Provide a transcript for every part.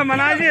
मना जी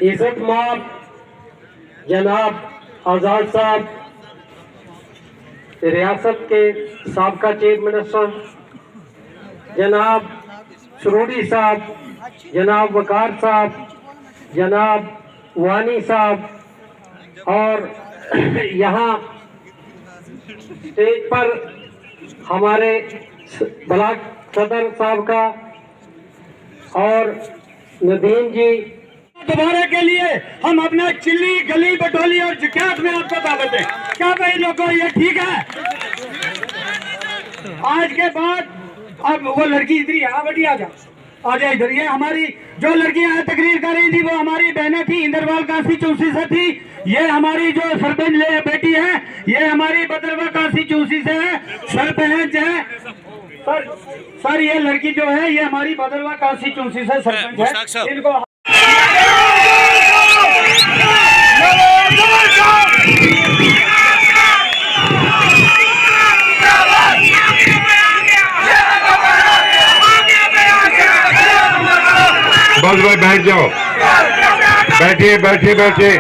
इज्जत माब जनाब आजाद साहब, रियासत के साबका चीफ मिनिस्टर जनाब सरूरी साहब, जनाब वकार साहब, जनाब वानी साहब, और यहाँ स्टेज पर हमारे ब्लॉक सदर साहब का और नदीम जी। दोबारा के लिए हम अपना चिल्ली गली बटोली और जिक्यात में आपको दावत दें। क्या भाई लोगों ये ठीक है? आज के बाद अब वो लड़की इधर यहाँ बड़ी आ जा इधर। ये हमारी जो लड़कियां तकरीर कर रही थी वो हमारी बहनें थी, इंदरवाल काशी चौसी से थी। ये हमारी जो सरपंच बेटी है ये हमारी बदरवा काशी चौसी से है, सरपंच है। सर ये लड़की जो है ये हमारी बदरवा काशी चौसी से सरपंच है। इनको बस भाई बैठ जाओ, बैठिए बैठिए बैठिए।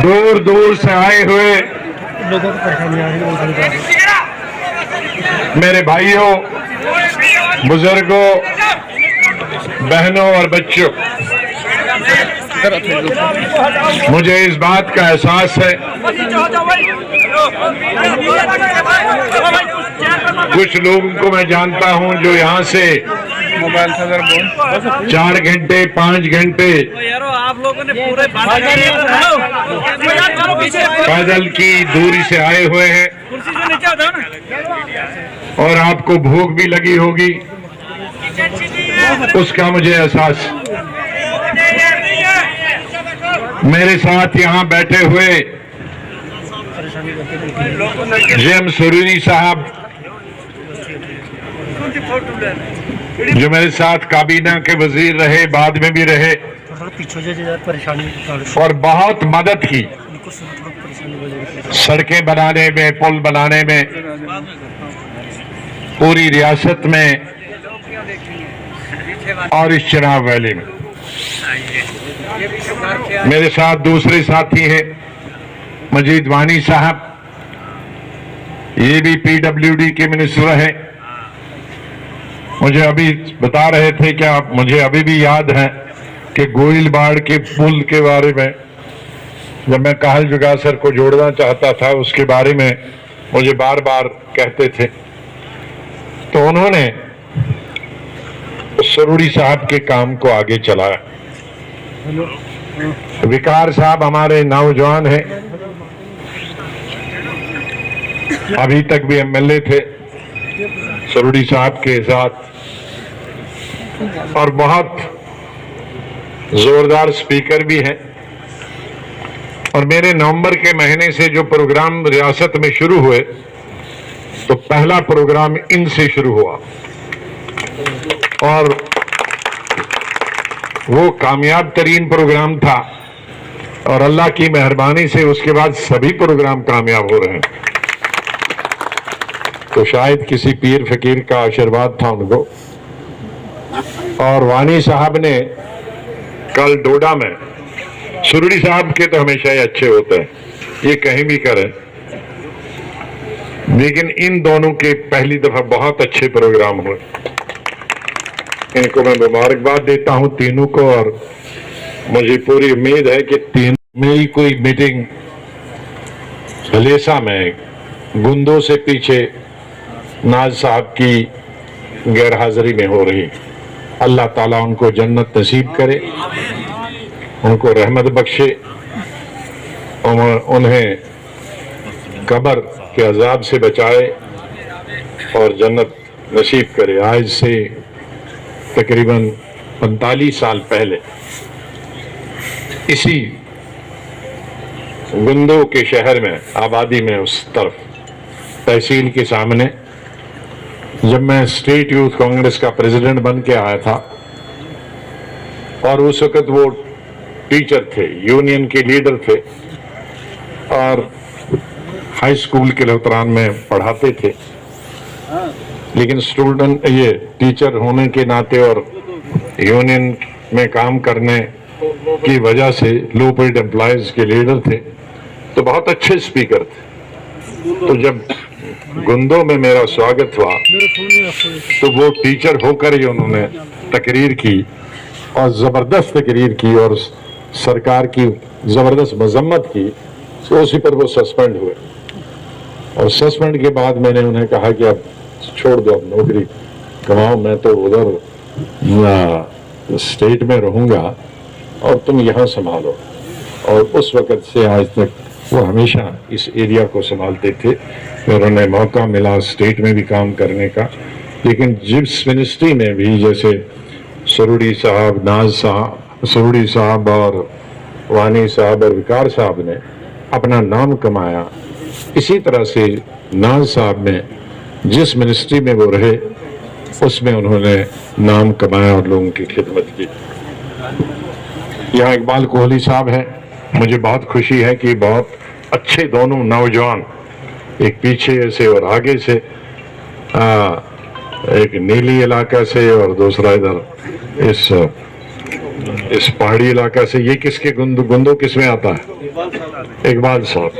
दूर दूर से आए हुए लोगों को परेशानी आ रही है, मेरे भाइयों, बुजुर्गों, बहनों और बच्चों, मुझे इस बात का एहसास है कुछ लोगों को मैं जानता हूं जो यहाँ से 4 घंटे 5 घंटे आप लोगों ने पूरे पैदल की दूरी से आए हुए हैं और आपको भूख भी लगी होगी, उसका मुझे एहसास। मेरे साथ यहाँ बैठे हुए जेएम सरूरी साहब जो मेरे साथ काबीना के वजीर रहे, बाद में भी रहे और बहुत मदद की सड़कें बनाने में, पुल बनाने में, पूरी रियासत में और इस चिनाब वैली में। मेरे साथ दूसरे साथी हैं मजीद वानी साहब, ये भी पीडब्ल्यूडी के मिनिस्टर हैं। मुझे अभी बता रहे थे क्या, मुझे अभी भी याद है कि गोइलबाड़ के पुल के बारे में जब मैं काहल जुगासर को जोड़ना चाहता था उसके बारे में मुझे बार बार कहते थे, तो उन्होंने सरूड़ी साहब के काम को आगे चलाया। विकार साहब हमारे नौजवान हैं, अभी तक भी एमएलए थे सरूड़ी साहब के साथ, और बहुत जोरदार स्पीकर भी हैं। और मेरे नवंबर के महीने से जो प्रोग्राम रियासत में शुरू हुए, तो पहला प्रोग्राम इनसे शुरू हुआ और वो कामयाब तरीन प्रोग्राम था, और अल्लाह की मेहरबानी से उसके बाद सभी प्रोग्राम कामयाब हो रहे हैं। तो शायद किसी पीर फकीर का आशीर्वाद था उनको। और वानी साहब ने कल डोडा में, सरूड़ी साहब के तो हमेशा ही अच्छे होते हैं, ये कहीं भी करें, लेकिन इन दोनों के पहली दफा बहुत अच्छे प्रोग्राम हुए। इनको मैं मुबारकबाद देता हूं तीनों को, और मुझे पूरी उम्मीद है कि तीन मेरी कोई मीटिंग हलेसा में गुंदों से पीछे नाज साहब की गैरहाजिरी में हो रही। अल्लाह ताला उनको जन्नत नसीब करे, उनको रहमत बख्शे, और उन्हें कब्र के अजाब से बचाए और जन्नत नसीब करे। आज से तकरीबन 45 साल पहले इसी गुंदो के शहर में, आबादी में, उस तरफ तहसील के सामने, जब मैं स्टेट यूथ कांग्रेस का प्रेसिडेंट बन के आया था, और उस वक्त वो टीचर थे, यूनियन के लीडर थे, और हाई स्कूल के लौतरान में पढ़ाते थे, लेकिन स्टूडेंट ये टीचर होने के नाते और यूनियन में काम करने की वजह से लो पेड एम्प्लॉयज के लीडर थे, तो बहुत अच्छे स्पीकर थे। तो जब गुंदों में मेरा स्वागत हुआ, तो वो टीचर होकर ही उन्होंने तकरीर की, और जबरदस्त तकरीर की, और सरकार की जबरदस्त मजम्मत की। तो उसी पर वो सस्पेंड हुए, और सस्पेंड के बाद मैंने उन्हें कहा कि अब छोड़ दो, अब नौकरी कमाओ, मैं तो उधर स्टेट में रहूंगा और तुम यहाँ संभालो। और उस वक्त से आज तक वो हमेशा इस एरिया को संभालते थे, और उन्हें मौका मिला स्टेट में भी काम करने का। लेकिन जिस मिनिस्ट्री में भी, जैसे सरूड़ी साहब, नाज साहब, सरूड़ी साहब और वानी साहब और विकार साहब ने अपना नाम कमाया, इसी तरह से नाज साहब ने जिस मिनिस्ट्री में वो रहे, उसमें उन्होंने नाम कमाया और लोगों की खिदमत की। यहाँ इकबाल कोहली साहब हैं, मुझे बहुत खुशी है कि बहुत अच्छे दोनों नौजवान, एक पीछे से और आगे से, एक नीली इलाका से और दूसरा इधर इस पहाड़ी इलाका से। ये किसके गुंदो किस में आता है? इकबाल साहब।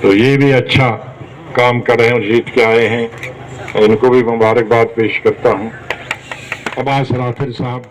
तो ये भी अच्छा काम कर रहे हैं और जीत के आए हैं, इनको भी मुबारकबाद पेश करता हूँ। अब्बास राफिर साहब